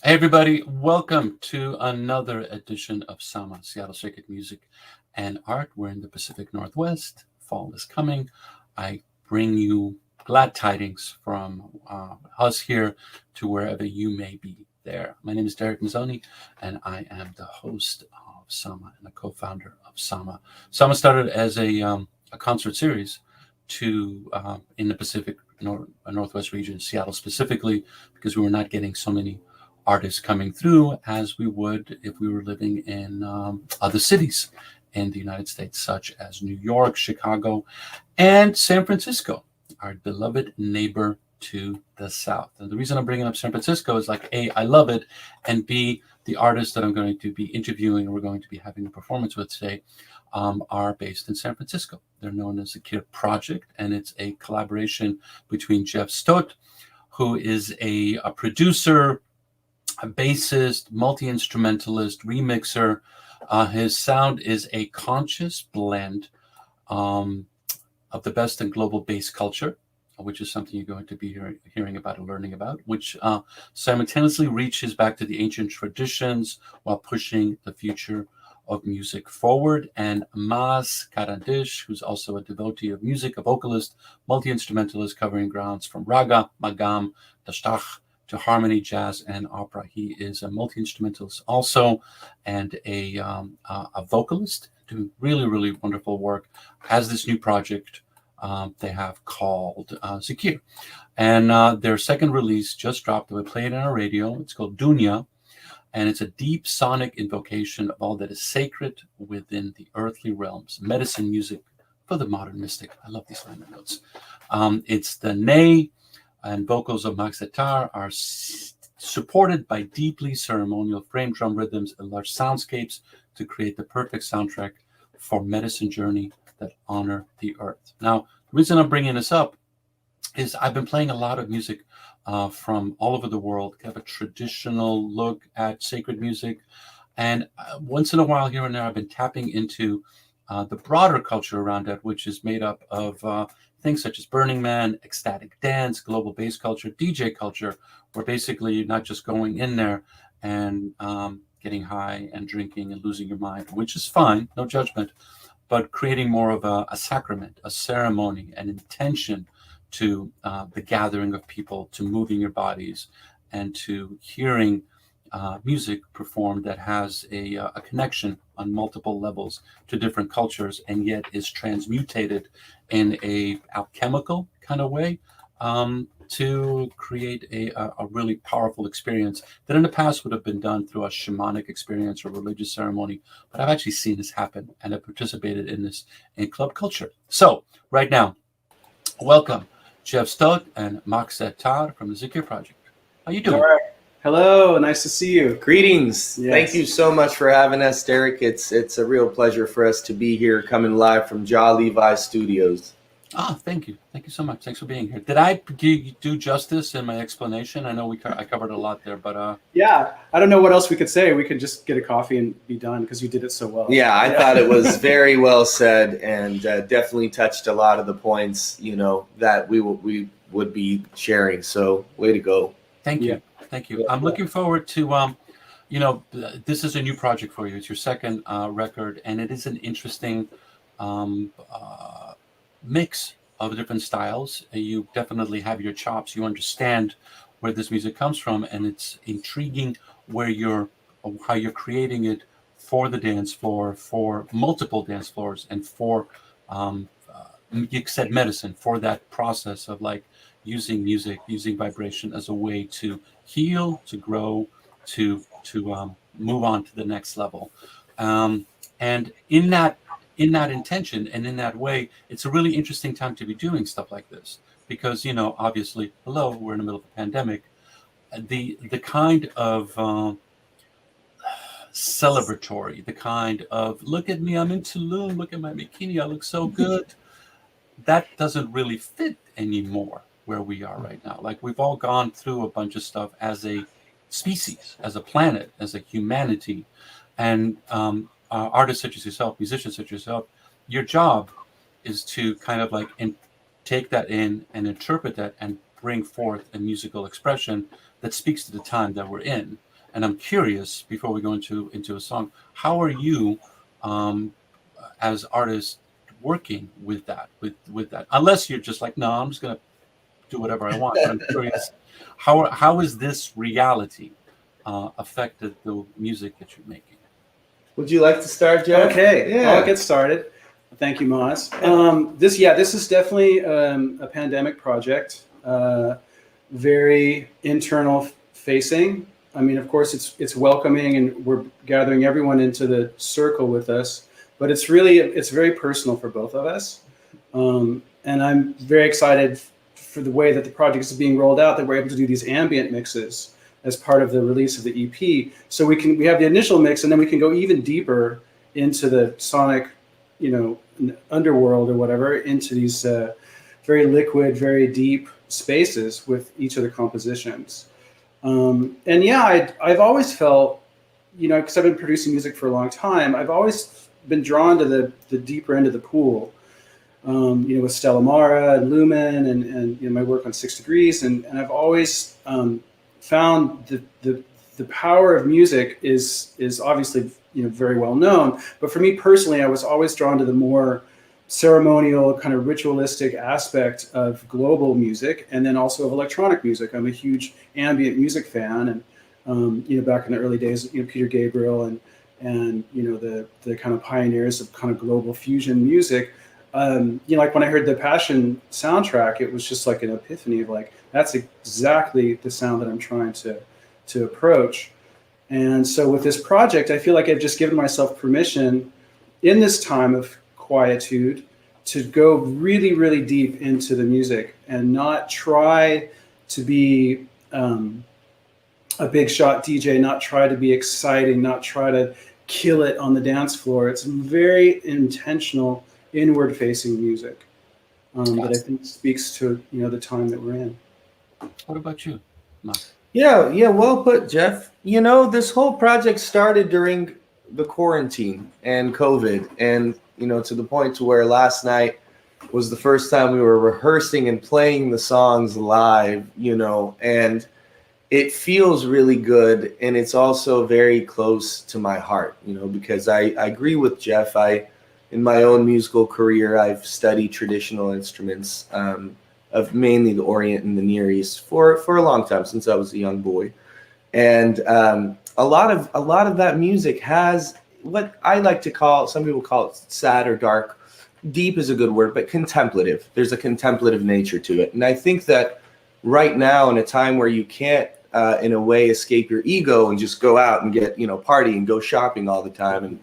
Hey everybody, welcome to another edition of SAMA, Seattle Circuit Music and Art. We're in the Pacific Northwest. Fall is coming. I bring you glad tidings from us here to wherever you may be there. My name is Derek Mazzoni, and I am the host of SAMA and a co-founder of SAMA. SAMA started as a concert series in the Pacific Northwest region, Seattle specifically, because we were not getting so many artists coming through as we would if we were living in other cities in the United States, such as New York, Chicago, and San Francisco, our beloved neighbor to the south. And the reason I'm bringing up San Francisco is like, A, I love it, and B, the artists that I'm going to be interviewing and we're going to be having a performance with today are based in San Francisco. They're known as Zikr Project, and it's a collaboration between Jef Stott, who is a producer, a bassist, multi-instrumentalist, remixer. His sound is a conscious blend of the best in global bass culture, which is something you're going to be hearing about and learning about, which simultaneously reaches back to the ancient traditions while pushing the future of music forward. And Maz Karandish, who's also a devotee of music, a vocalist, multi-instrumentalist covering grounds from raga, magam, tashtach, to harmony, jazz, and opera. He is a multi-instrumentalist also, and a vocalist, doing really, really wonderful work. Has this new project they have called Zikr. And their second release just dropped. We played it on our radio. It's called Dunya, and it's a deep sonic invocation of all that is sacred within the earthly realms. Medicine music for the modern mystic. I love these liner notes. It's the Ney and vocals of Sattar are supported by deeply ceremonial frame drum rhythms and large soundscapes to create the perfect soundtrack for medicine journey that honor the earth. Now, the reason I'm bringing this up is I've been playing a lot of music from all over the world, have a traditional look at sacred music. And once in a while, here and there, I've been tapping into the broader culture around that, which is made up of things such as Burning Man, ecstatic dance, global bass culture, DJ culture, where basically you're not just going in there and getting high and drinking and losing your mind, which is fine, no judgment, but creating more of a sacrament, a ceremony, an intention to the gathering of people, to moving your bodies, and to hearing music performed that has a connection on multiple levels to different cultures, and yet is transmutated in a alchemical kind of way to create a really powerful experience that in the past would have been done through a shamanic experience or religious ceremony. But I've actually seen this happen, and I've participated in this in club culture. So right now, welcome Jef Stott and Sattar from the Zikr Project. How you doing? All right. Hello, nice to see you. Greetings. Yes. Thank you so much for having us, Derek. It's a real pleasure for us to be here, coming live from Jah Levi Studios. Thank you. Thank you so much. Thanks for being here. Did I do justice in my explanation? I know I covered a lot there, but yeah, I don't know what else we could say. We could just get a coffee and be done because you did it so well. Yeah, I thought it was very well said, and definitely touched a lot of the points, that we would be sharing. So way to go. Thank you. Thank you. I'm looking forward to, this is a new project for you. It's your second record, and it is an interesting mix of different styles. You definitely have your chops. You understand where this music comes from, and it's intriguing how you're creating it for the dance floor, for multiple dance floors, and for, you said medicine, for that process of like using music, using vibration as a way to heal, to grow, to move on to the next level. And in that intention and in that way, it's a really interesting time to be doing stuff like this because, obviously, we're in the middle of a pandemic. The kind of celebratory, the kind of, look at me, I'm in Tulum, look at my bikini, I look so good. That doesn't really fit anymore where we are right now. Like, we've all gone through a bunch of stuff as a species, as a planet, as a humanity. And artists such as yourself, musicians such as yourself, your job is to kind of like take that in and interpret that and bring forth a musical expression that speaks to the time that we're in. And I'm curious, before we go into a song, how are you as artists working with that? With that, unless you're just like, no, I'm just gonna do whatever I want. But I'm curious, how is this reality affected the music that you're making? Would you like to start, Jeff? Okay, Yeah. I'll get started. Thank you, Moz. This is definitely a pandemic project. Very internal facing. I mean, of course, it's welcoming, and we're gathering everyone into the circle with us. But it's very personal for both of us, and I'm very excited for the way that the project is being rolled out. That we're able to do these ambient mixes as part of the release of the EP. So we have the initial mix, and then we can go even deeper into the sonic, underworld or whatever, into these very liquid, very deep spaces with each of the compositions. I've always felt, because I've been producing music for a long time, I've always been drawn to the deeper end of the pool. With Stella Mara and Lumen and my work on 6 Degrees, and I've always found the power of music is obviously very well known, but for me personally, I was always drawn to the more ceremonial, kind of ritualistic aspect of global music, and then also of electronic music. I'm a huge ambient music fan, and back in the early days, Peter Gabriel and the kind of pioneers of kind of global fusion music. Like when I heard the Passion soundtrack, it was just like an epiphany of like, that's exactly the sound that I'm trying to approach. And so with this project, I feel like I've just given myself permission in this time of quietude to go really, really deep into the music and not try to be a big shot DJ, not try to be exciting, not try to kill it on the dance floor. It's very intentional, inward-facing music that I think speaks to the time that we're in. What about you, Mark? Yeah, well put, Jeff. This whole project started during the quarantine and COVID, and to the point to where last night was the first time we were rehearsing and playing the songs live, and it feels really good, and it's also very close to my heart, because I agree with Jeff. In my own musical career, I've studied traditional instruments of mainly the Orient and the Near East for a long time, since I was a young boy. And a lot of that music has what I like to call, some people call it sad or dark. Deep is a good word, but contemplative. There's a contemplative nature to it. And I think that right now, in a time where you can't, in a way, escape your ego and just go out and get, party and go shopping all the time, and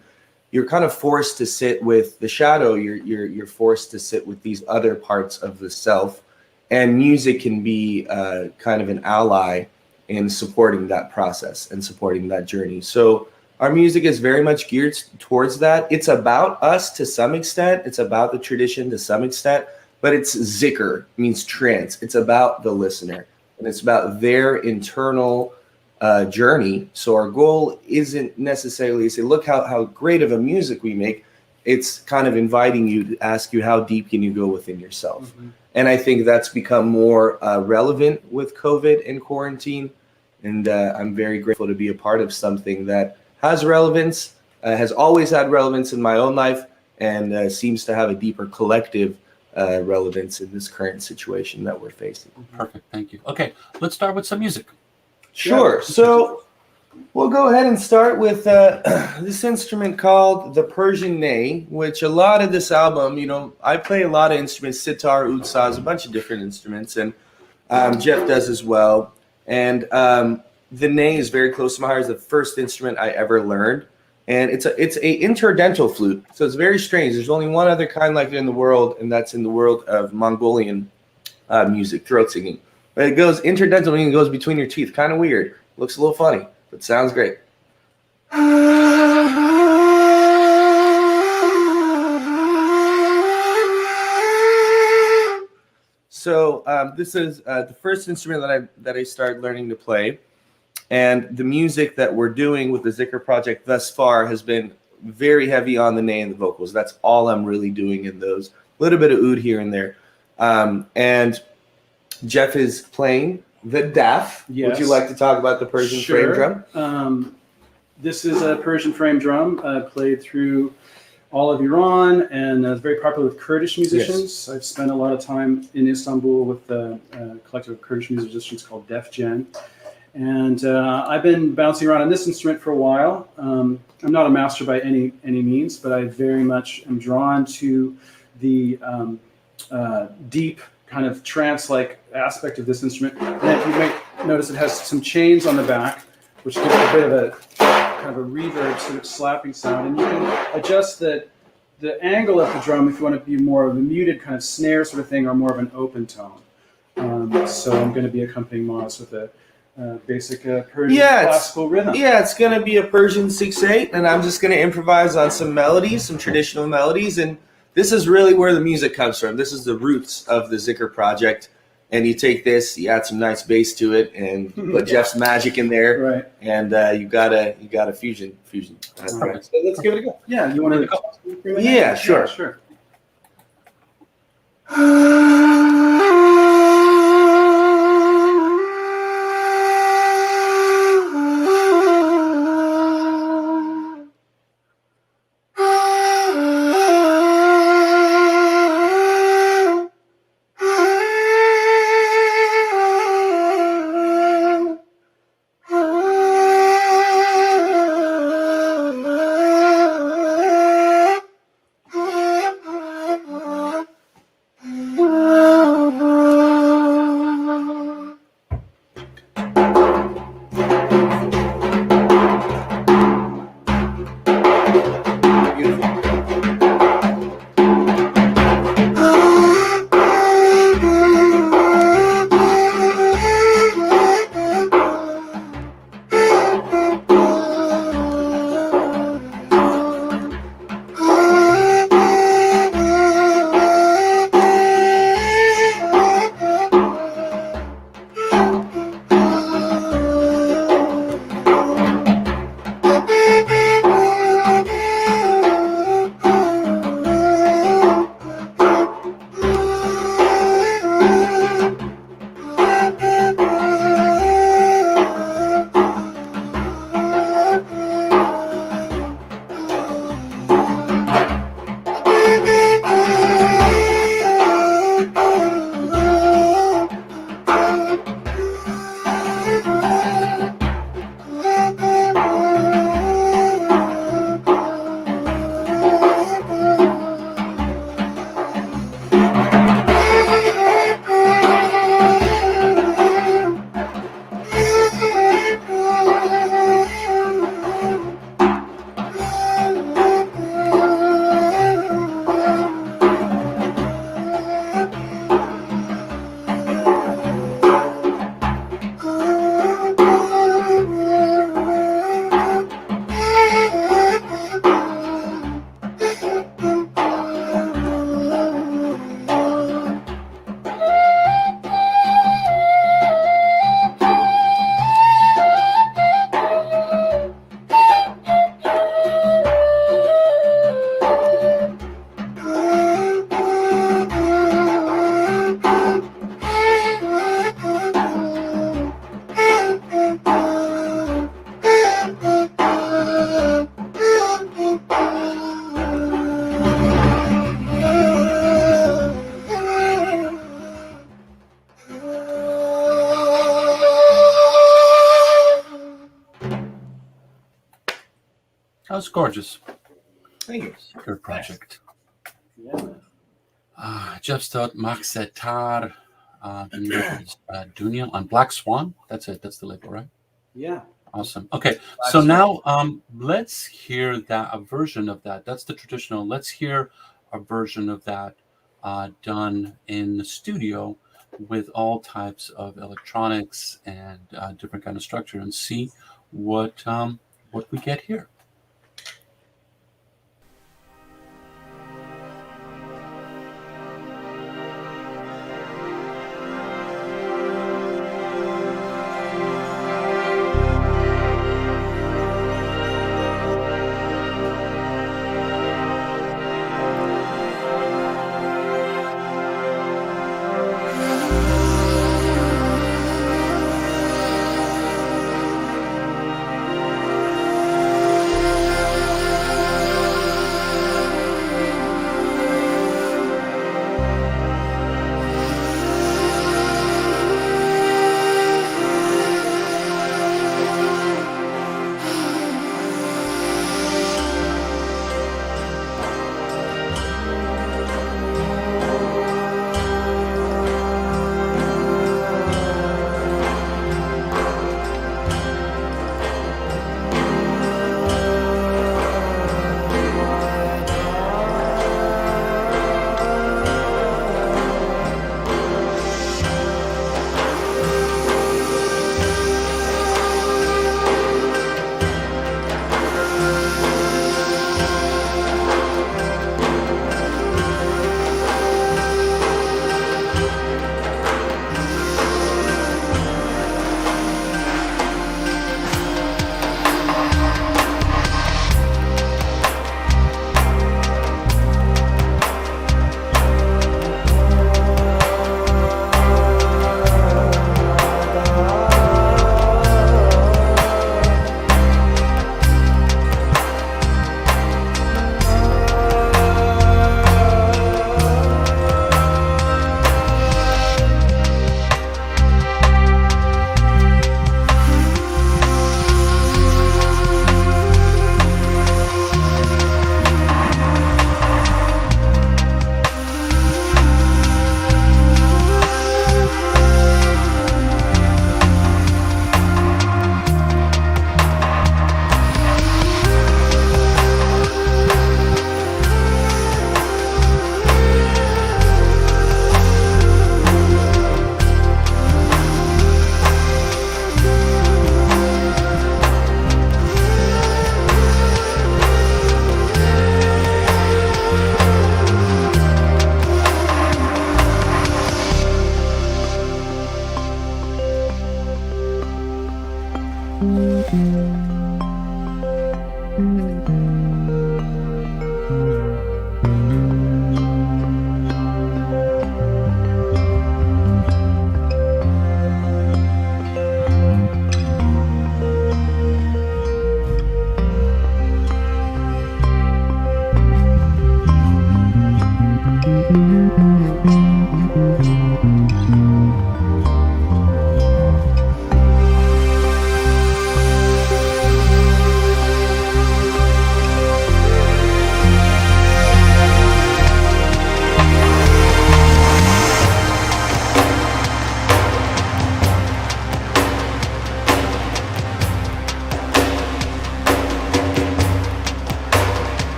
you're kind of forced to sit with the shadow. You're forced to sit with these other parts of the self, and music can be kind of an ally in supporting that process and supporting that journey. So our music is very much geared towards that. It's about us to some extent. It's about the tradition to some extent, but it's Zikr, means trance. It's about the listener, and it's about their internal journey. So our goal isn't necessarily to say, look how great of a music we make. It's kind of inviting you to ask you, how deep can you go within yourself? Mm-hmm. And I think that's become more relevant with COVID and quarantine. And I'm very grateful to be a part of something that has relevance, has always had relevance in my own life, and seems to have a deeper collective relevance in this current situation that we're facing. Perfect. Thank you. Okay, let's start with some music. Sure. So we'll go ahead and start with this instrument called the Persian ney, which a lot of this album, I play a lot of instruments, sitar, oud, saz, a bunch of different instruments, and Jeff does as well. And the ney is very close to my heart. It's the first instrument I ever learned. And it's a interdental flute. So it's very strange. There's only one other kind like it in the world, and that's in the world of Mongolian music, throat singing. But it goes interdental, meaning it goes between your teeth. Kind of weird. Looks a little funny, but sounds great. So this is the first instrument that I started learning to play. And the music that we're doing with the Zikr project thus far has been very heavy on the ney and the vocals. That's all I'm really doing in those. A little bit of oud here and there. And Jeff is playing the Def. Yes. Would you like to talk about the Persian frame drum? This is a Persian frame drum played through all of Iran and very popular with Kurdish musicians. Yes. I've spent a lot of time in Istanbul with a collective of Kurdish musicians called Def Gen. And I've been bouncing around on this instrument for a while. I'm not a master by any means, but I very much am drawn to the deep kind of trance-like aspect of this instrument. And you might notice it has some chains on the back, which gives a bit of a kind of a reverb sort of slapping sound. And you can adjust the angle of the drum if you want to be more of a muted kind of snare sort of thing or more of an open tone. So I'm going to be accompanying Moss with a basic Persian classical rhythm. Yeah, it's going to be a Persian 6/8, and I'm just going to improvise on some melodies, some traditional melodies, and this is really where the music comes from. This is the roots of the Zikr project, and you take this, you add some nice bass to it, and put Jeff's magic in there, right? And you got a fusion. That's right. So let's give it a go. Yeah, you want to? Yeah, sure. Yeah, sure. That was gorgeous. Thank you. Zikr project. Yeah. Jef Stott, Sattar, Dunya on Black Swan. That's it. That's the label, right? Yeah. Awesome. Okay, so now let's hear a version of that. That's the traditional. Let's hear a version of that done in the studio with all types of electronics and different kind of structure, and see what we get here.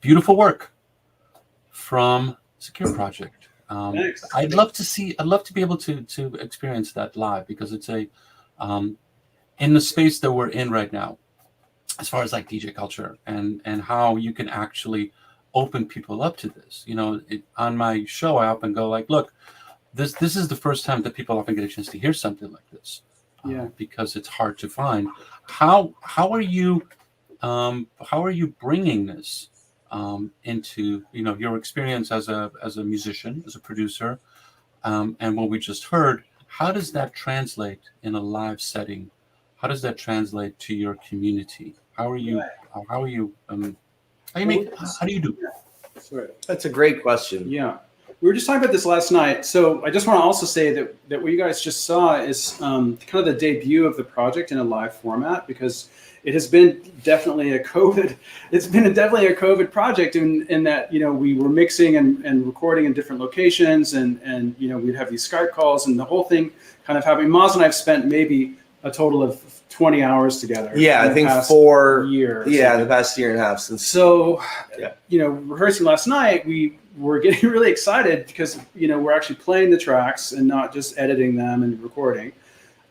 beautiful work from Zikr project. Thanks. I'd love to be able to experience that live, because it's a in the space that we're in right now, as far as like DJ culture and how you can actually open people up to this. On my show, I often go like, look, this is the first time that people often get a chance to hear something like this, because it's hard to find. How are you bringing this into your experience as a musician, as a producer, and what we just heard? How does that translate in a live setting? How does that translate to your community? How do you do? Sorry. That's a great question. Yeah. We were just talking about this last night. So I just want to also say that what you guys just saw is kind of the debut of the project in a live format, because it has been definitely a COVID project in that, we were mixing and recording in different locations, and we'd have these Skype calls, and the whole thing kind of happening. Maz and I have spent maybe a total of 20 hours together. Yeah, I think $4 years. Yeah, the past year and a half since. So, rehearsing last night, we were getting really excited because, we're actually playing the tracks and not just editing them and recording.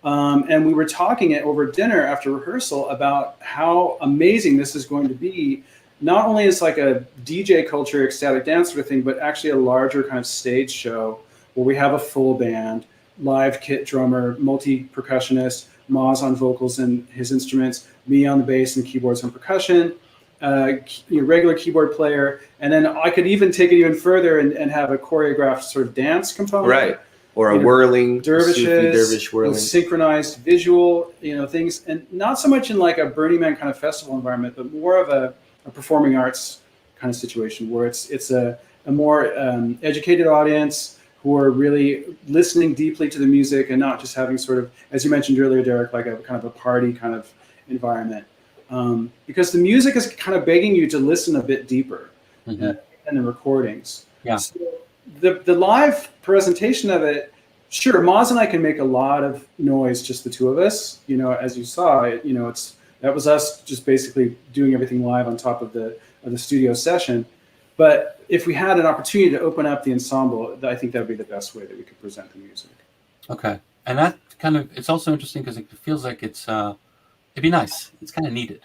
And we were talking over dinner after rehearsal about how amazing this is going to be, not only as like a DJ culture, ecstatic dance sort of thing, but actually a larger kind of stage show where we have a full band, live kit drummer, multi-percussionist, Maz on vocals and his instruments, me on the bass and keyboards and percussion, regular keyboard player, and then I could even take it even further and have a choreographed sort of dance component. Right. Or a whirling dervish whirling, with synchronized visual, things, and not so much in like a Burning Man kind of festival environment, but more of a performing arts kind of situation where it's a more educated audience who are really listening deeply to the music and not just having sort of, as you mentioned earlier, Derek, like a kind of a party kind of environment. Because the music is kind of begging you to listen a bit deeper than the recordings. Yeah. So the live presentation of it, sure, Maz and I can make a lot of noise, just the two of us. As you saw, that was us just basically doing everything live on top of the studio session. But if we had an opportunity to open up the ensemble, I think that would be the best way that we could present the music. Okay, and that it's also interesting because it feels like it'd be nice. It's kind of needed,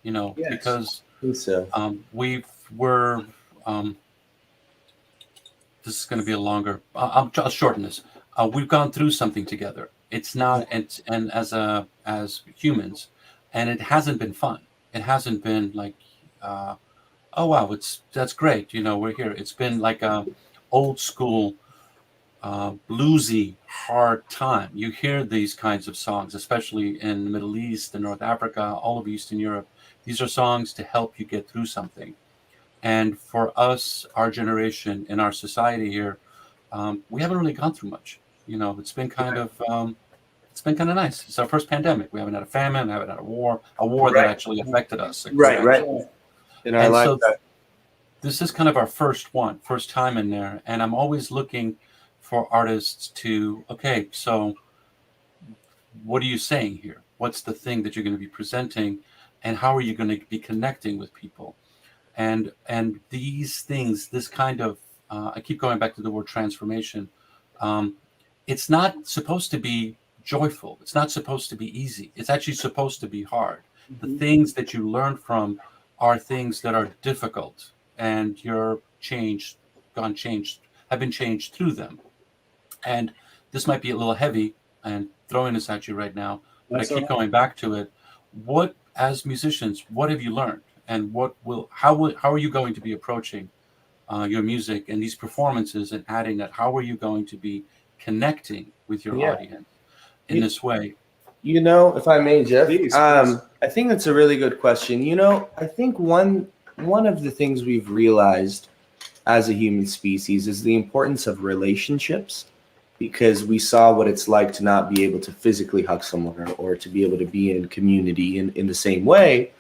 Yes. because I think so. This is going to be a longer. I'll shorten this. We've gone through something together. It's not, and as humans, and it hasn't been fun. It hasn't been like, oh wow, that's great. We're here. It's been like a old school, bluesy, hard time. You hear these kinds of songs, especially in the Middle East and North Africa, all of Eastern Europe. These are songs to help you get through something. And for us, our generation, in our society here, we haven't really gone through much. It's been kind of nice. It's our first pandemic. We haven't had a famine, haven't had a war that actually affected us. Right. In our life, so this is kind of our first time in there. And I'm always looking for artists okay, so what are you saying here? What's the thing that you're going to be presenting? And how are you going to be connecting with people? And these things, this kind of, I keep going back to the word transformation. It's not supposed to be joyful. It's not supposed to be easy. It's actually supposed to be hard. Mm-hmm. The things that you learn from are things that are difficult, and have been changed through them. And this might be a little heavy and throwing this at you right now, but I keep going back to it. As musicians, what have you learned? And how are you going to be approaching your music and these performances and adding that? How are you going to be connecting with your audience in this way? If I may, Jef, please. I think that's a really good question. I think one of the things we've realized as a human species is the importance of relationships, because we saw what it's like to not be able to physically hug someone or to be able to be in community in the same way.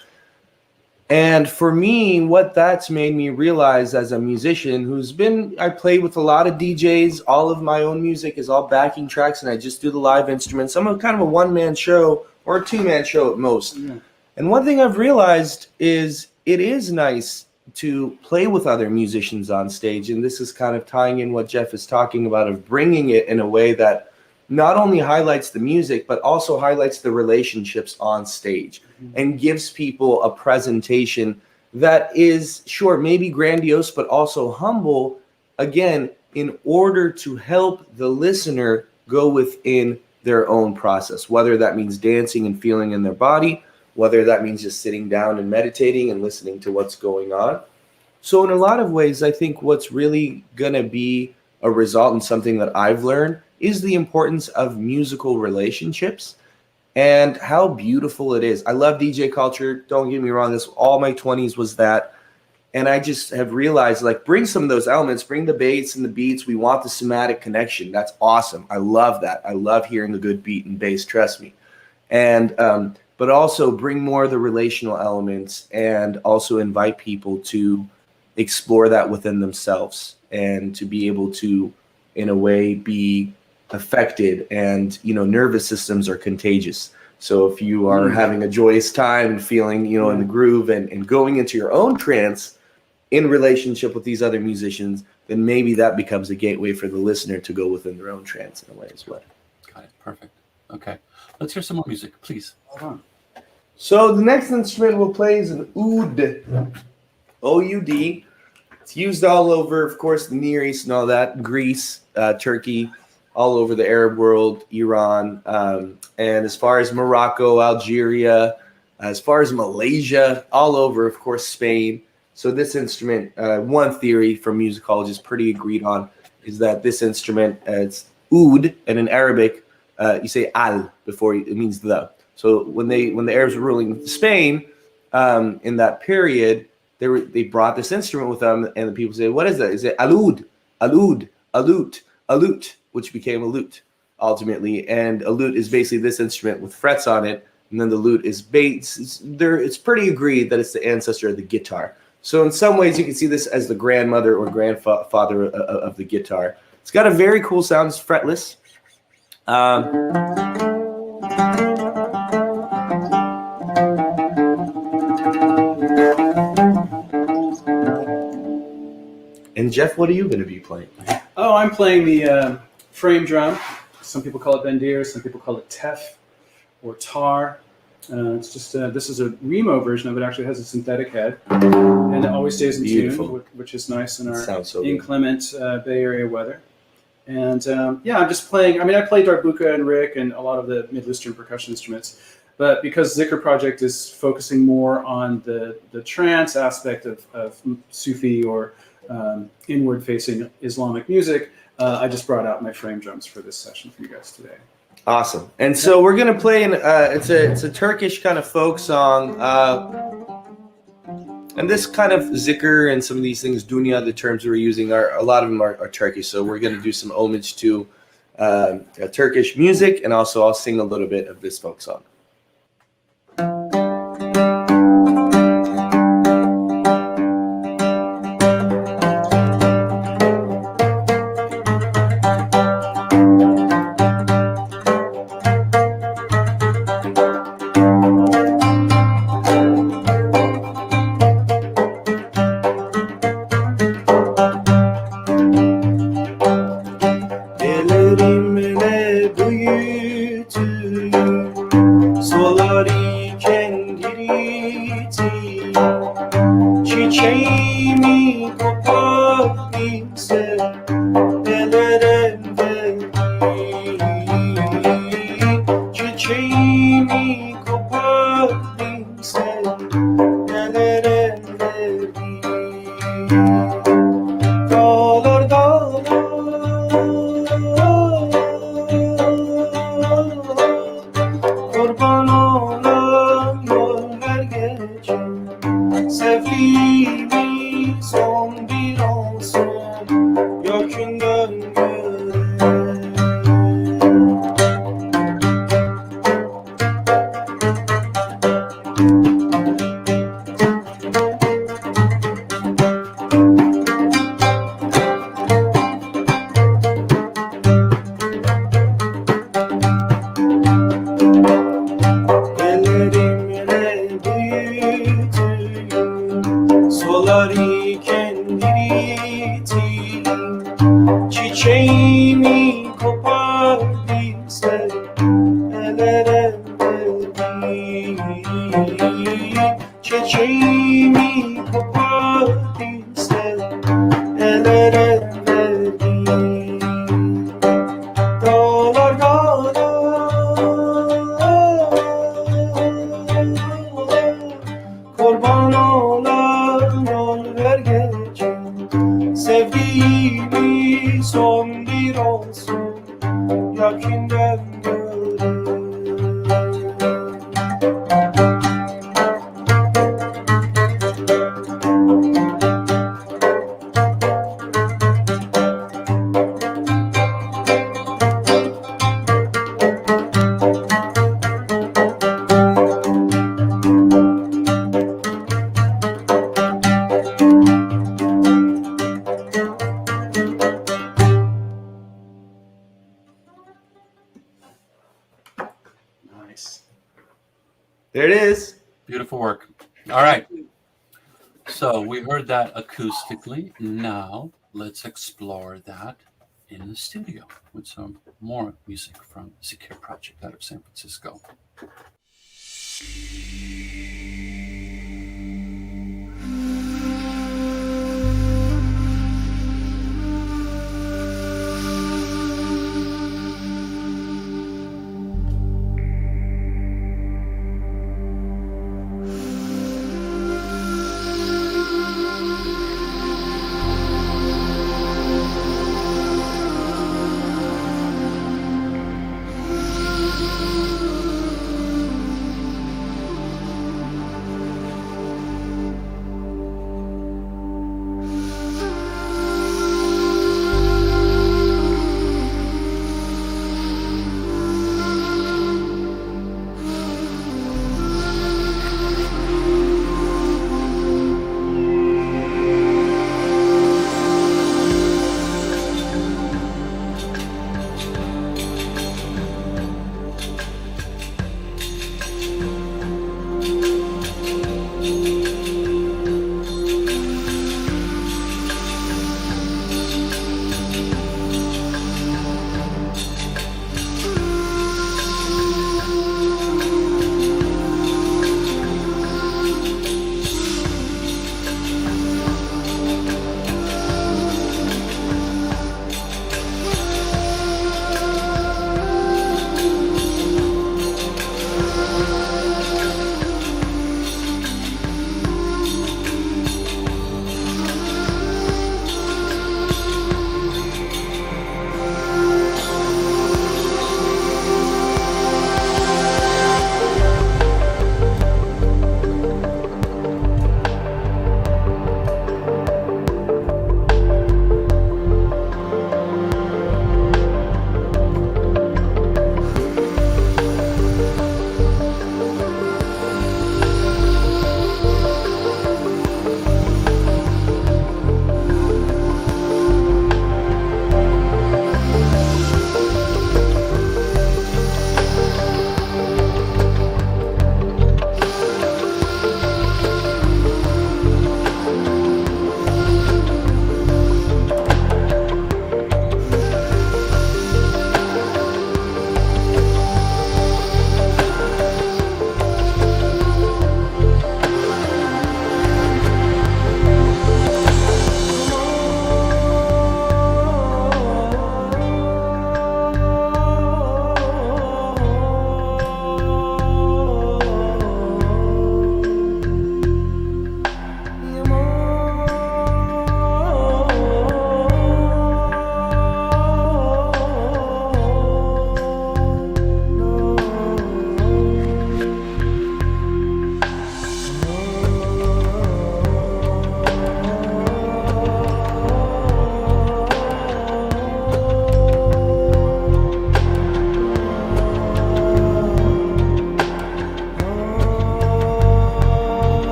And for me, what that's made me realize as a musician I play with a lot of DJs, all of my own music is all backing tracks, and I just do the live instruments. I'm kind of a one-man show or a two-man show at most. Yeah. And one thing I've realized is it is nice to play with other musicians on stage. And this is kind of tying in what Jef is talking about, of bringing it in a way that not only highlights the music, but also highlights the relationships on stage and gives people a presentation that is, sure, maybe grandiose, but also humble, again, in order to help the listener go within their own process, whether that means dancing and feeling in their body, whether that means just sitting down and meditating and listening to what's going on. So in a lot of ways, I think what's really going to be a result, and something that I've learned, is the importance of musical relationships and how beautiful it is. I love DJ culture. Don't get me wrong. This, all my 20s was that. And I just have realized, like, bring some of those elements, bring the bass and the beats. We want the somatic connection. That's awesome. I love that. I love hearing a good beat and bass, trust me. And, but also bring more of the relational elements, and also invite people to explore that within themselves, and to be able to, in a way, be affected. And, you know, nervous systems are contagious. So if you are having a joyous time and feeling, you know, in the groove, and going into your own trance in relationship with these other musicians, then maybe that becomes a gateway for the listener to go within their own trance in a way as well. Got it. Perfect. Okay. Let's hear some more music, please. Hold on. So the next instrument we'll play is an oud. O-U-D. It's used all over, of course, the Near East and all that, Greece, Turkey, all over the Arab world, Iran, and as far as Morocco, Algeria, as far as Malaysia, all over, of course, Spain. So this instrument, one theory from musicologists pretty agreed on, is that this instrument, it's oud, and in Arabic, you say al before it means the. So when the Arabs were ruling Spain in that period, they brought this instrument with them, and the people say, "What is that?" Is it alud, alud, alut, alut, which became a lute ultimately. And a lute is basically this instrument with frets on it, and then the lute is bass. It's pretty agreed that it's the ancestor of the guitar. So in some ways, you can see this as the grandmother or grandfather of the guitar. It's got a very cool sound. It's fretless. And Jef, what are you going to be playing? Oh, I'm playing the frame drum. Some people call it bendir, some people call it tef or tar. It's just this is a Remo version of it. Actually has a synthetic head, and it always stays in tune, which is nice in our inclement Bay Area weather. And yeah, I'm just playing. I mean, I play darbuka and rick and a lot of the Middle Eastern percussion instruments, but because Zikr project is focusing more on the trance aspect of Sufi or inward-facing Islamic music, I just brought out my frame drums for this session for you guys today. Awesome. And so we're gonna play it's a Turkish kind of folk song, and this kind of Zikr and some of these things, dunya, the terms we're using, a lot of them are Turkish. So we're gonna do some homage to Turkish music, and also I'll sing a little bit of this folk song. Suları kendiritti, çiçeğimi kopardıysa elere verdi. Çiçeğimi kopardıysa elere verdi. Dağlar kurban olan ol ver gece, sevdiğimi son bir olsun yakından görün. Nice. There it is. Beautiful work. All right. So we heard that acoustically. Now let's explore that in the studio with some more music from Zikr project out of San Francisco.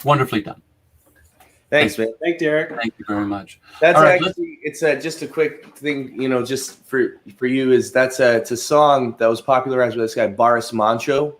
Wonderfully done. Thanks, man. Thank Derek. Thank you very much. That's All right, actually it's just a quick thing, just for you is it's a song that was popularized by this guy Boris Mancho,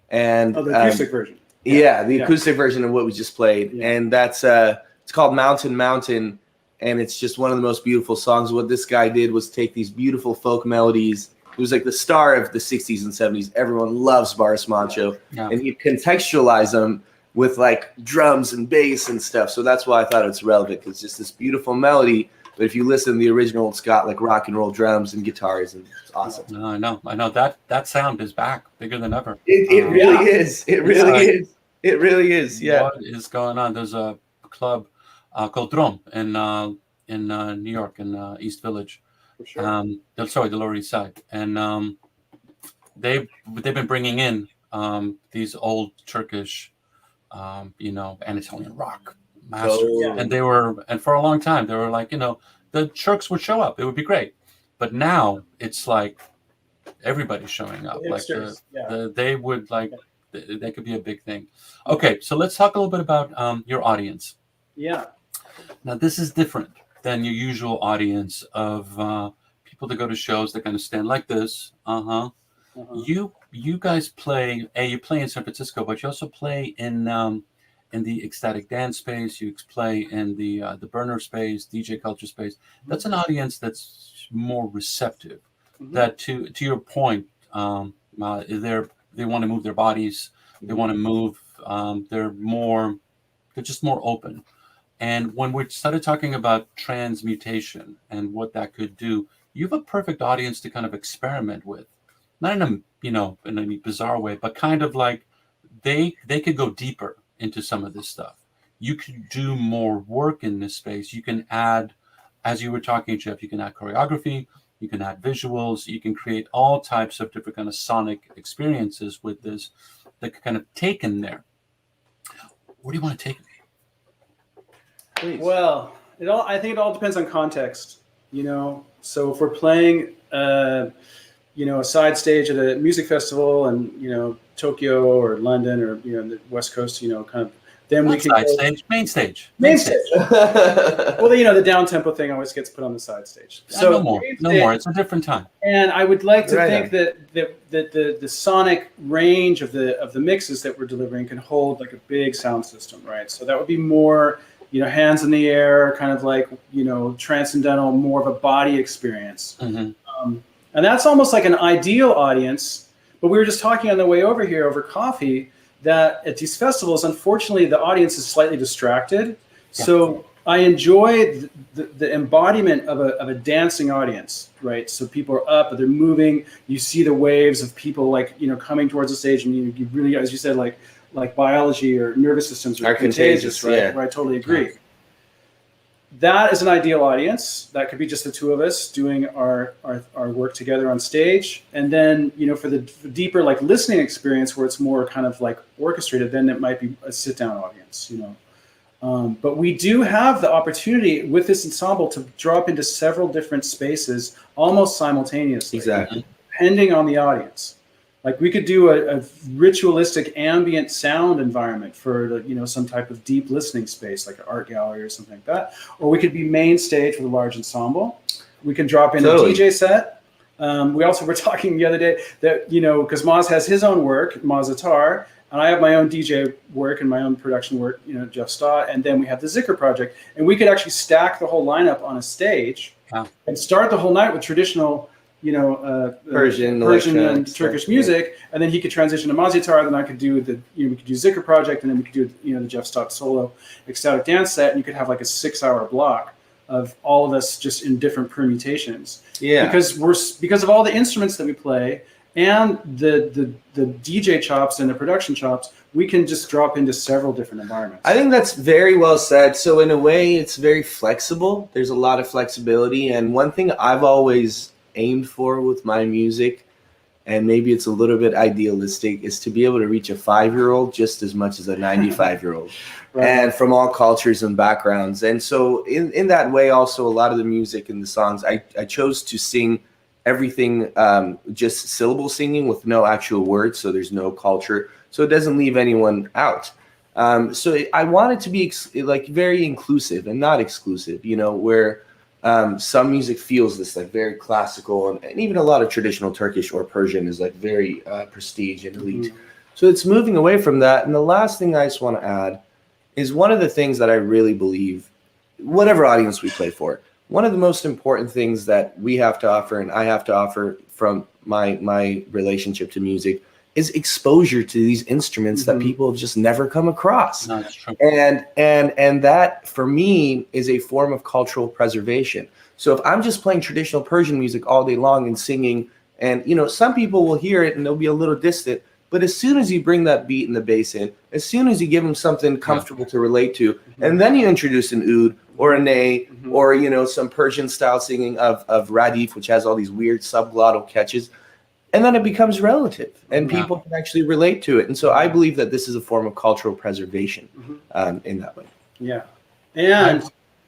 and Oh, the acoustic version. the Yeah. acoustic version of what we just played, Yeah. and that's it's called Mountain Mountain, and it's just one of the most beautiful songs. What this guy did was take these beautiful folk melodies. He was like the star of the 60s and 70s. Everyone loves Boris Mancho, Yeah. and he contextualized them with like drums and bass and stuff. So that's why I thought it's relevant, because it's just this beautiful melody. But if you listen to the original, it's got like rock and roll drums and guitars, and it's awesome. No, I know that sound is back, bigger than ever. It really is. It really is. It really is. Yeah. What is going on? There's a club called Drum in New York, in East Village. For sure. The Lower East Side, and they've been bringing in these old Turkish, Anatolian rock masters, Oh. and for a long time they were like, the Turks would show up, it would be great, but now it's like everybody's showing up, like they would like they could be a big thing. Okay, so let's talk a little bit about your audience. Yeah. Now, this is different than your usual audience of people that go to shows that kind of stand like this. You guys play. You play in San Francisco, but you also play in the ecstatic dance space. You play in the burner space, DJ culture space. That's an audience that's more receptive. That to your point, they want to move their bodies. They want to move. They're just more open. And when we started talking about transmutation and what that could do, you have a perfect audience to kind of experiment with, not in any bizarre way, but kind of like they could go deeper into some of this stuff. You could do more work in this space. You can add, as you were talking, Jeff, you can add choreography, you can add visuals, you can create all types of different kind of sonic experiences with this that could kind of take in there. Where do you want to take it? Please. Well, I think it all depends on context, So if we're playing, a side stage at a music festival in, Tokyo or London or, the West Coast, then we can side stage, main stage. Main stage. Well, the down tempo thing always gets put on the side stage. So no more. It's a different time. And I would like to Right think that the sonic range of the mixes that we're delivering can hold like a big sound system, right? So that would be more, hands in the air, kind of like, transcendental, more of a body experience. Mm-hmm. And that's almost like an ideal audience. But we were just talking on the way over here over coffee that at these festivals, unfortunately, the audience is slightly distracted. Yeah. So I enjoy the embodiment of a dancing audience, right? So people are up, they're moving. You see the waves of people like, coming towards the stage, and you really, as you said, like biology or nervous systems are contagious, right? Yeah. Where I totally agree. Yeah. That is an ideal audience. That could be just the two of us doing our work together on stage. And then, for the deeper like listening experience where it's more kind of like orchestrated, then it might be a sit down audience, But we do have the opportunity with this ensemble to drop into several different spaces almost simultaneously. Exactly. Depending on the audience. Like we could do a ritualistic ambient sound environment for some type of deep listening space, like an art gallery or something like that. Or we could be main stage with a large ensemble. We can drop in a DJ set. We also were talking the other day that, because Maz has his own work, Maz Sattar, and I have my own DJ work and my own production work, Jef Stott, and then we have the Zikr project. And we could actually stack the whole lineup on a stage and start the whole night with traditional Persian and Turkish music, and then he could transition to Mazitar. Then I could do we could do Zikr project, and then we could do the Jef Stott solo ecstatic dance set, and you could have like a 6-hour block of all of us just in different permutations. Yeah, because of all the instruments that we play and the DJ chops and the production chops, we can just drop into several different environments. I think that's very well said. So in a way, it's very flexible. There's a lot of flexibility, and one thing I've always aimed for with my music, and maybe it's a little bit idealistic, is to be able to reach a 5-year-old just as much as a 95-year-old. Right. And from all cultures and backgrounds. And so in that way, also a lot of the music and the songs, I chose to sing everything just syllable singing with no actual words, so there's no culture, so it doesn't leave anyone out. I want it to be like very inclusive and not exclusive, you know, where some music feels this like very classical, and even a lot of traditional Turkish or Persian is like very prestige and elite. Mhm. So it's moving away from that. And the last thing I just want to add is one of the things that I really believe, whatever audience we play for, one of the most important things that we have to offer and I have to offer from my relationship to music is exposure to these instruments that people have just never come across. No, it's true. And that for me is a form of cultural preservation. So if I'm just playing traditional Persian music all day long and singing, and you know, some people will hear it and they'll be a little distant, but as soon as you bring that beat and the bass in, as soon as you give them something comfortable to relate to, and then you introduce an oud or a ney, or you know, some Persian style singing of radif, which has all these weird subglottal catches, and then it becomes relative and people can actually relate to it. And so I believe that this is a form of cultural preservation in that way. Yeah. And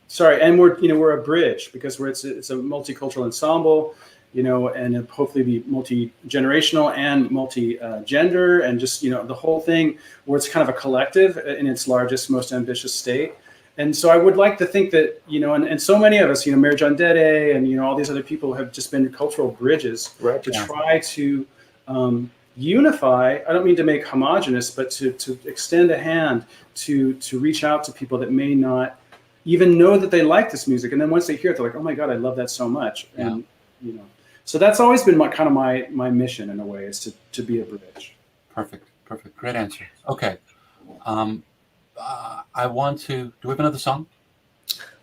sorry, and we're a bridge because it's a multicultural ensemble, you know, and it'll hopefully be multi-generational and multi-gender, and just, you know, the whole thing where it's kind of a collective in its largest, most ambitious state. And so I would like to think that, you know, and so many of us, you know, Merjan Dede and, you know, all these other people have just been cultural bridges to try to unify. I don't mean to make homogenous, but to extend a hand to reach out to people that may not even know that they like this music. And then once they hear it, they're like, oh my God, I love that so much. And, you know, so that's always been my mission in a way, is to be a bridge. Perfect. Great answer. Okay. I want to. Do we have another song?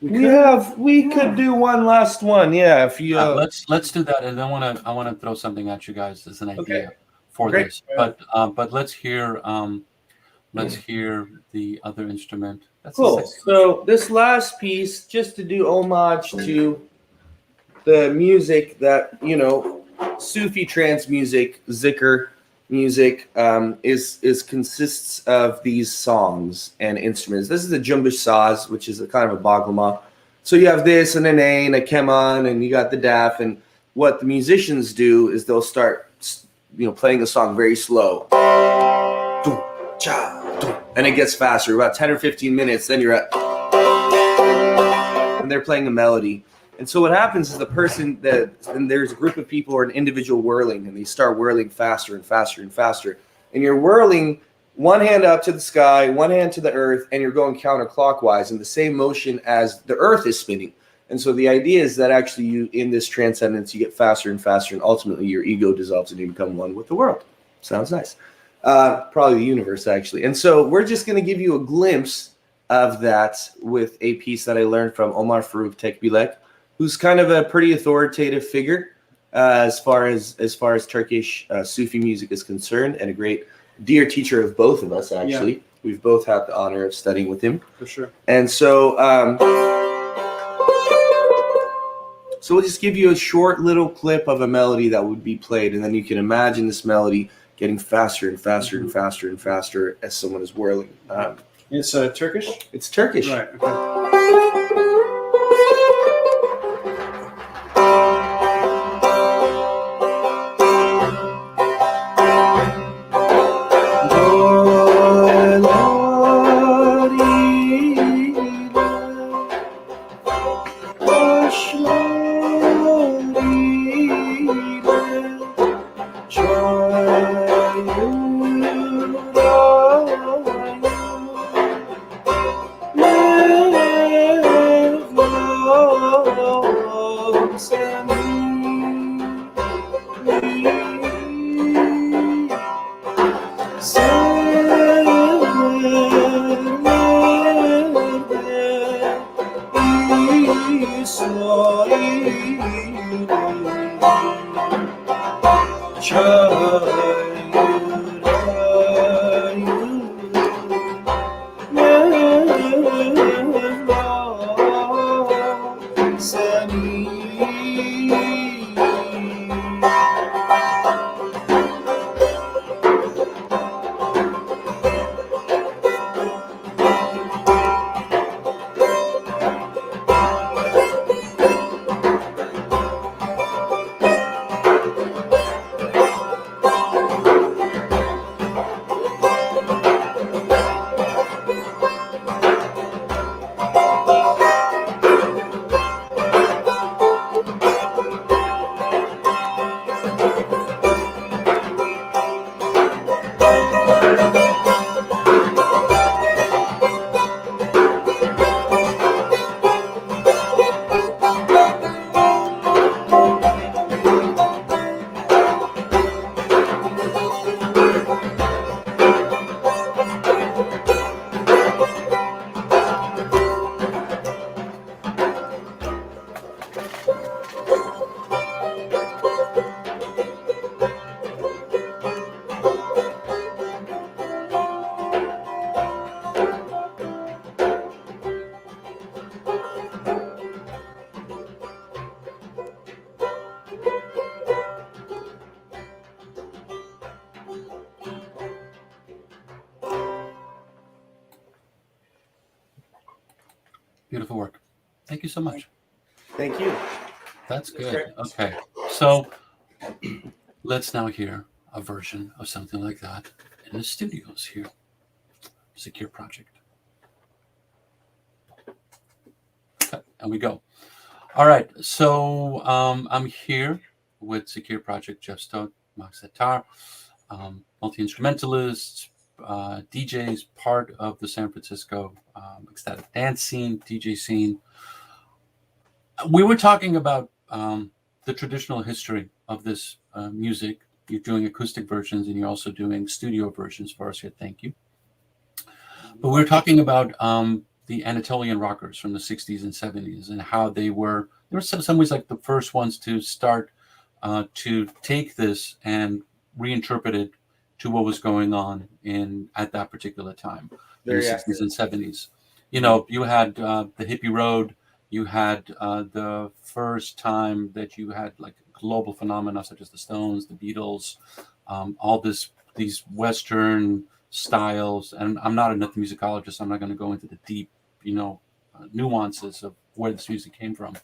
We could do one last one. Yeah, if you let's do that, and then I want to throw something at you guys as an idea for Great. this. But let's hear the other instrument. That's cool. So this last piece, just to do homage to the music that, you know, Sufi trance music, Zikr music, is consists of these songs and instruments. This is a jumbush saz, which is a kind of a baglama. So you have this and a ney and a keman, and you got the daf. And what the musicians do is they'll start, you know, playing the song very slow, and it gets faster. About 10 or 15 minutes, then you're at, and they're playing a melody. And so what happens is and there's a group of people or an individual whirling, and they start whirling faster and faster and faster. And you're whirling one hand up to the sky, one hand to the earth, and you're going counterclockwise in the same motion as the earth is spinning. And so the idea is that actually you, in this transcendence, you get faster and faster, and ultimately your ego dissolves and you become one with the world. Sounds nice. Probably the universe, actually. And so we're just going to give you a glimpse of that with a piece that I learned from Omar Farooq Tekbilek, who's kind of a pretty authoritative figure as far as Turkish Sufi music is concerned, and a great dear teacher of both of us, actually. Yeah. We've both had the honor of studying with him. For sure. And so so we'll just give you a short little clip of a melody that would be played, and then you can imagine this melody getting faster and faster and faster and faster as someone is whirling. It's Turkish? It's Turkish. Right, okay. Beautiful work. Thank you so much. Thank you. That's good. great. Okay. So let's now hear a version of something like that in the studios here. Secure Project. Okay, and we go. All right. So I'm here with Secure Project, Jef Stott, Sattar, multi-instrumentalists, DJs, part of the San Francisco ecstatic dance scene, DJ scene. We were talking about the traditional history of this music. You're doing acoustic versions and you're also doing studio versions for us here. Thank you. But we were talking about the Anatolian rockers from the 60s and 70s and how they were some ways like the first ones to start to take this and reinterpret it to what was going on at that particular time in the 60s and 70s. You know, you had the hippie road. You had the first time that you had like global phenomena such as the Stones, the Beatles, all these Western styles. And I'm not an ethnomusicologist. I'm not going to go into the deep, nuances of where this music came from.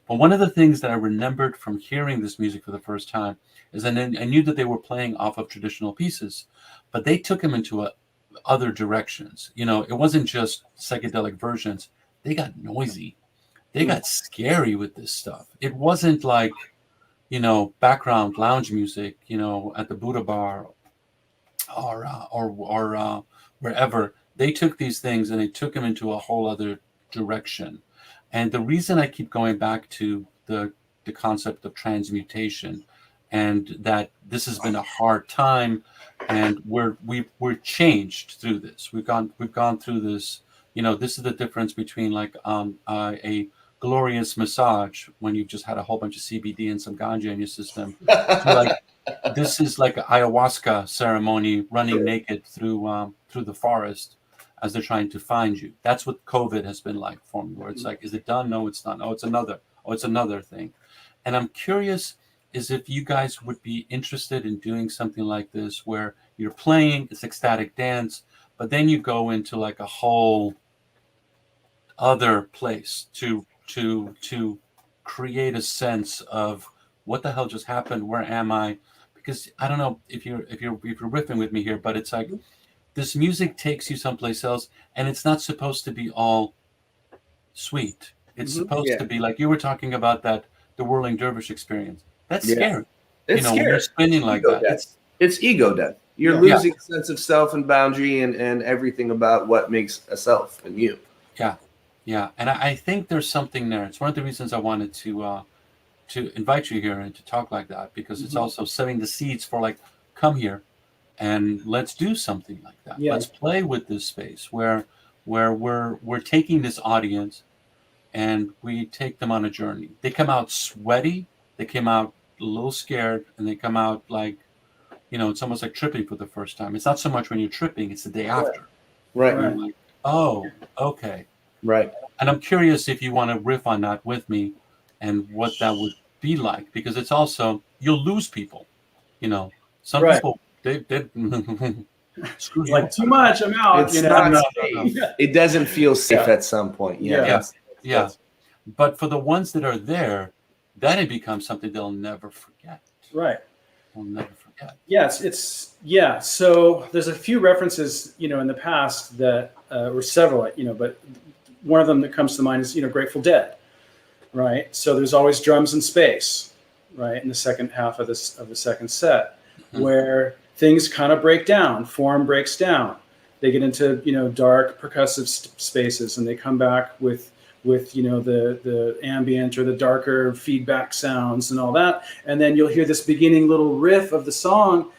But one of the things that I remembered from hearing this music for the first time is I knew that they were playing off of traditional pieces, but they took them into other directions. You know, it wasn't just psychedelic versions. They got noisy. They got scary with this stuff. It wasn't like, background lounge music, at the Buddha bar or wherever. They took these things and they took them into a whole other direction. And the reason I keep going back to the concept of transmutation and that this has been a hard time and we're changed through this. We've gone through this, this is the difference between like a glorious massage when you've just had a whole bunch of CBD and some ganja in your system. This is like an ayahuasca ceremony running naked through the forest as they're trying to find you. That's what COVID has been like for me, where it's like, is it done? No, it's not. Oh, it's another thing. And I'm curious is if you guys would be interested in doing something like this where you're playing, it's ecstatic dance, but then you go into like a whole other place to create a sense of what the hell just happened? Where am I? Because I don't know if you're riffing with me here, but it's like this music takes you someplace else, and it's not supposed to be all sweet. It's supposed to be like you were talking about the whirling dervish experience. That's scary. It's scary. When you're spinning like that. It's ego death. You're losing sense of self and boundary and everything about what makes a self and you. Yeah. And I think there's something there. It's one of the reasons I wanted to invite you here and to talk like that, because it's also setting the seeds for like, come here and let's do something like that. Let's play with this space where we're taking this audience and we take them on a journey. They come out sweaty, they came out a little scared, and they come out like, it's almost like tripping for the first time. It's not so much when you're tripping, it's the day after. Right. You're like, oh, okay. Right. And I'm curious if you want to riff on that with me and what that would be like, because it's also, you'll lose people. Some people, they screw you like up. too much, I'm out. It's not safe. It doesn't feel safe at some point. Yeah. But for the ones that are there, then it becomes something they'll never forget. Right. They'll never forget. Yeah, so there's a few references, in the past that or several, but one of them that comes to mind is, Grateful Dead, right? So there's always drums in space, right? In the second half of the second set, where things kind of break down, form breaks down. They get into, dark percussive spaces, and they come back with the ambient or the darker feedback sounds and all that. And then you'll hear this beginning little riff of the song,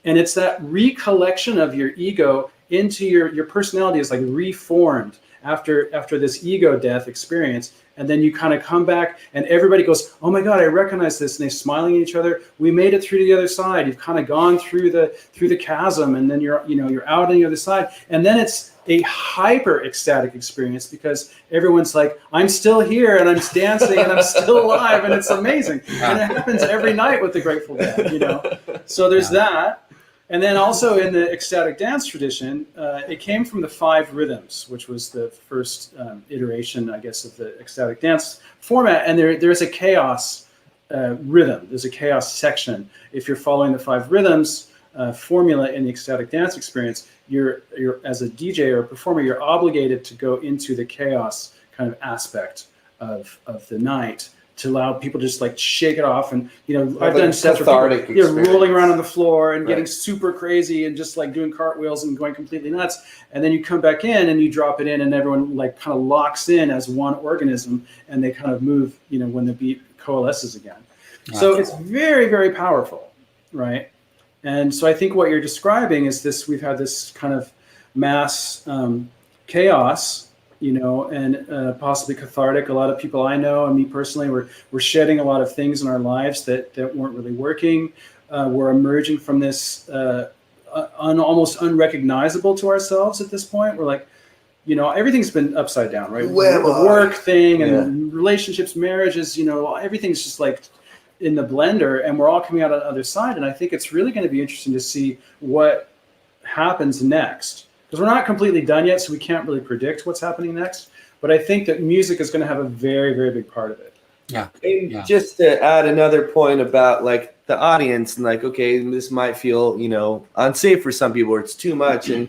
and it's that recollection of your ego into your personality is like reformed after this ego death experience. And then you kind of come back and everybody goes, oh my God, I recognize this. And they're smiling at each other. We made it through to the other side. You've kind of gone through the chasm, and then you're out on the other side. And then it's a hyper ecstatic experience because everyone's like, I'm still here and I'm dancing and I'm still alive, and it's amazing. And it happens every night with the Grateful Dead, So there's that. And then also in the ecstatic dance tradition, it came from the 5 rhythms, which was the first iteration, I guess, of the ecstatic dance format. And there's a chaos rhythm. There's a chaos section. If you're following the 5 rhythms formula in the ecstatic dance experience, you're as a DJ or a performer, you're obligated to go into the chaos kind of aspect of the night, to allow people to just like shake it off. And, I've done sets where people, rolling around on the floor and getting super crazy and just like doing cartwheels and going completely nuts. And then you come back in and you drop it in and everyone like kind of locks in as one organism and they kind of move, when the beat coalesces again. Wow. So it's very, very powerful, right? And so I think what you're describing is this, we've had this kind of mass chaos, and possibly cathartic. A lot of people I know, and me personally, we're shedding a lot of things in our lives that weren't really working. We're emerging from this almost unrecognizable to ourselves at this point. We're like, everything's been upside down, right? The work thing and relationships, marriages, everything's just like in the blender, and we're all coming out on the other side. And I think it's really going to be interesting to see what happens next. Because we're not completely done yet, so we can't really predict what's happening next. But I think that music is going to have a very, very big part of it. Yeah. And just to add another point about like the audience and like, okay, this might feel, unsafe for some people, or it's too much. And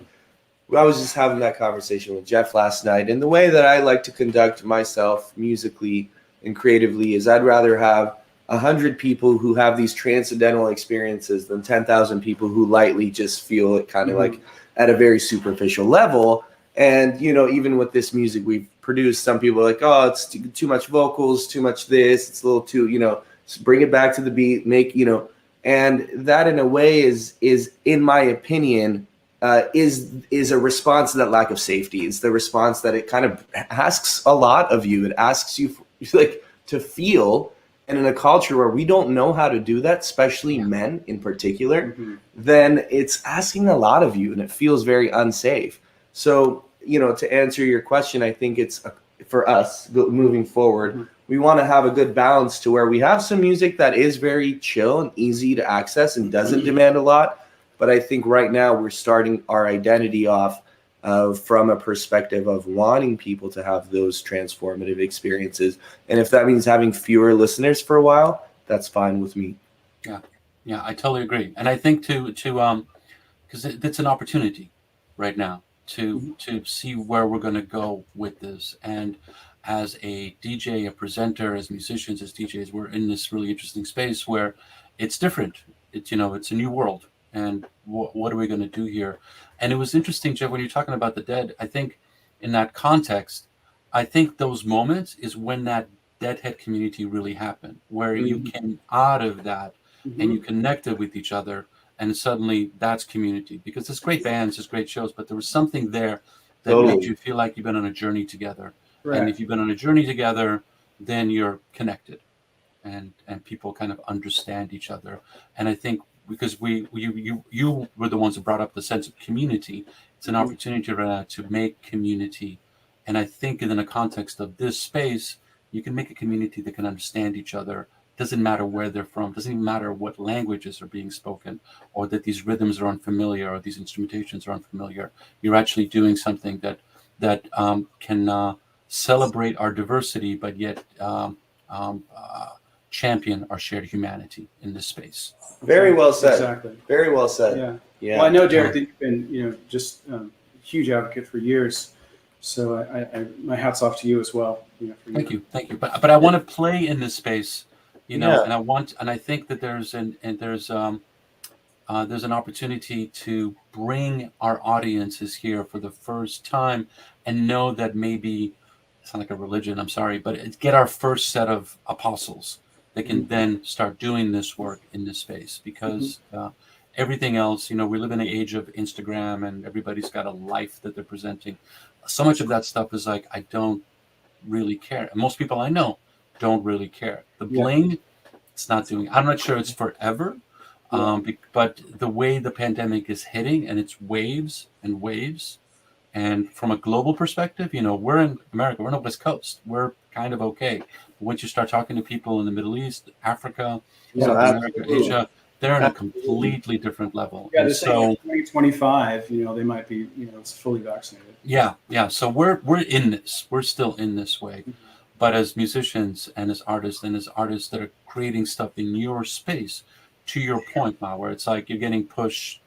I was just having that conversation with Jef last night. And the way that I like to conduct myself musically and creatively is I'd rather have 100 people who have these transcendental experiences than 10,000 people who lightly just feel it kind of like at a very superficial level. And, even with this music we've produced, some people are like, oh, it's too much vocals, too much this, it's a little too, just bring it back to the beat, and that in a way is in my opinion, is a response to that lack of safety. It's the response that it kind of asks a lot of you. It asks you like to feel. And in a culture where we don't know how to do that, especially men in particular, then it's asking a lot of you and it feels very unsafe. So, to answer your question, I think it's for us moving forward, we want to have a good balance to where we have some music that is very chill and easy to access and doesn't demand a lot. But I think right now we're starting our identity off from a perspective of wanting people to have those transformative experiences. And if that means having fewer listeners for a while, that's fine with me. Yeah, I totally agree. And I think to because it's an opportunity right now to see where we're going to go with this. And as a DJ, a presenter, as musicians, as DJs, we're in this really interesting space where it's different. It's a new world. And what are we going to do here? And it was interesting, Jef, when you're talking about the dead, I think in that context, I think those moments is when that deadhead community really happened, where you came out of that and you connected with each other, and suddenly that's community. Because there's great bands, there's great shows, but there was something there that made you feel like you've been on a journey together. Right. And if you've been on a journey together, then you're connected, and people kind of understand each other. And I think because you were the ones who brought up the sense of community, it's an opportunity to make community. And I think in the context of this space, you can make a community that can understand each other. Doesn't matter where they're from, doesn't even matter what languages are being spoken, or that these rhythms are unfamiliar or these instrumentations are unfamiliar. You're actually doing something that can celebrate our diversity, but yet champion our shared humanity in this space. Very well said. Exactly. Very well said. Yeah. Well, I know, Derek, that you've been, just a huge advocate for years. So I my hat's off to you as well. Thank you. But I want to play in this space, and I think that there's an opportunity to bring our audiences here for the first time and know that maybe it's not like a religion. I'm sorry, but get our first set of apostles that can then start doing this work in this space, because everything else, we live in an age of Instagram and everybody's got a life that they're presenting. So much of that stuff is like, I don't really care. And most people I know don't really care. The bling, it's not doing, I'm not sure it's forever, but the way the pandemic is hitting and it's waves and waves. And from a global perspective, we're in America, we're on the West Coast. We're kind of okay. But once you start talking to people in the Middle East, Africa, South America, Asia, they're on a completely different level. Yeah, And they're so saying 2025, they might be, it's fully vaccinated. yeah. So we're in this. We're still in this way. But as musicians and as artists that are creating stuff in your space, to your point, Ma, where it's like you're getting pushed,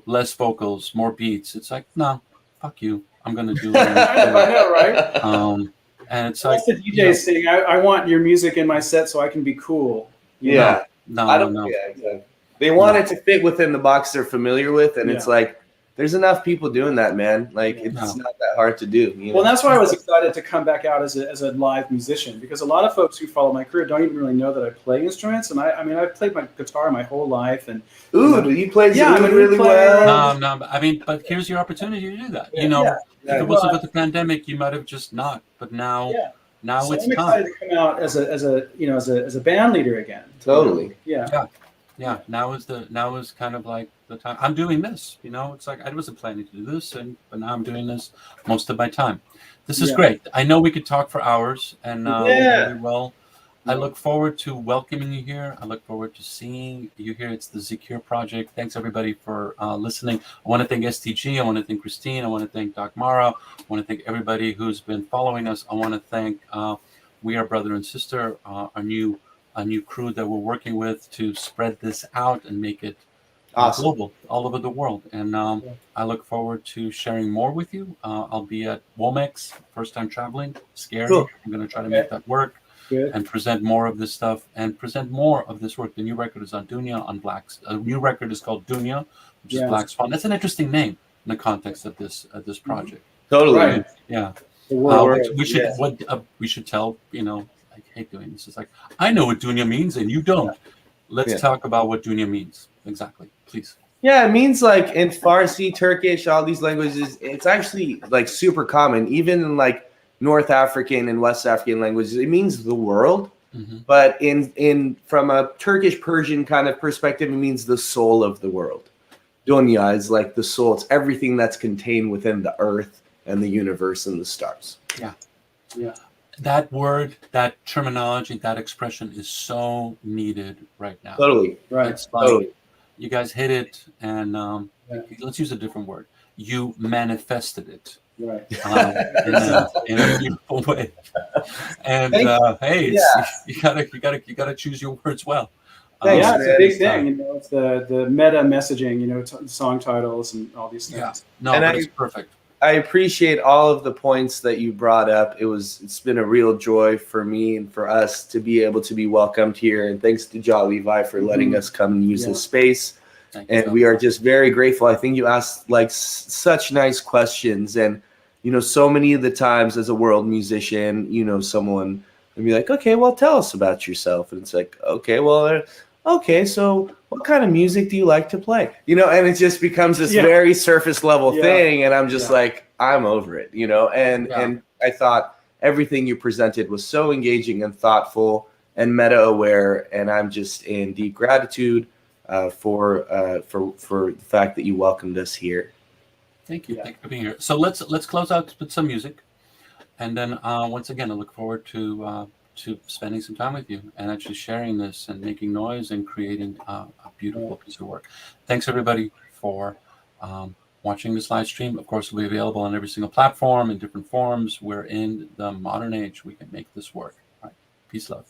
less vocals, more beats. It's like, no, fuck you. I'm gonna do it. I know, right? And it's That's like the DJ saying, I want your music in my set so I can be cool. Yeah. No. Yeah, exactly. They want it to fit within the box they're familiar with, and it's like there's enough people doing that, man. Like it's not that hard to do. Well, that's why I was excited to come back out as a live musician, because a lot of folks who follow my career don't even really know that I play instruments, and I mean I've played my guitar my whole life, and you play really well. No. I mean, but here's your opportunity to do that. If it wasn't for the pandemic, you might have just not. But now, now so it's I'm excited to come out as a band leader again. Totally. Yeah. Now is kind of like the time. I'm doing this. It's like I wasn't planning to do this, but now I'm doing this most of my time. This is great. I know we could talk for hours, and really well. I look forward to welcoming you here. I look forward to seeing you here. It's the Zikr project. Thanks everybody for listening. I want to thank STG. I want to thank Christine. I want to thank Doc Mara. I want to thank everybody who's been following us. I want to thank We Are Brother and Sister, a new crew that we're working with to spread this out and make it global, all over the world. And I look forward to sharing more with you. I'll be at Womex, first time traveling. Scary. Cool. I'm going to try to make that work. Good. And present more of this stuff and present more of this work. The new record is on Dunya, on Blacks. A new record is called Dunya, which is Black Swan. That's an interesting name in the context of this project. Totally. Right. Yeah. We should tell, I hate doing this. It's like, I know what Dunya means and you don't. Let's talk about what Dunya means. Exactly. Please. Yeah, it means like in Farsi, Turkish, all these languages, it's actually like super common. Even in like North African and West African languages, it means the world. But in from a Turkish Persian kind of perspective, it means the soul of the world. Dunya is like the soul. It's everything that's contained within the earth and the universe and the stars. Yeah. That word, that terminology, that expression is so needed right now. Totally. Right. It's like, you guys hit it, and let's use a different word. You manifested it. Right. In a beautiful way. And hey, you gotta choose your words well. Yeah, it's a big thing. It's the meta messaging. Song titles and all these things. Yeah. No, but it's perfect. I appreciate all of the points that you brought up. It's been a real joy for me and for us to be able to be welcomed here. And thanks to Jah Levi for letting us come and use this space. And we are just very grateful. I think you asked like such nice questions. And, so many of the times as a world musician, someone would be like, okay, well, tell us about yourself. And it's like, okay, so what kind of music do you like to play? And it just becomes this very surface level thing. And I'm just like, I'm over it, and I thought everything you presented was so engaging and thoughtful and meta aware. And I'm just in deep gratitude for the fact that you welcomed us here. Thank you. Thank you for being here. So let's close out with some music. And then once again, I look forward to spending some time with you and actually sharing this and making noise and creating a beautiful piece of work. Thanks everybody for watching this live stream. Of course, it'll be available on every single platform in different forms. We're in the modern age. We can make this work. All right. Peace, love.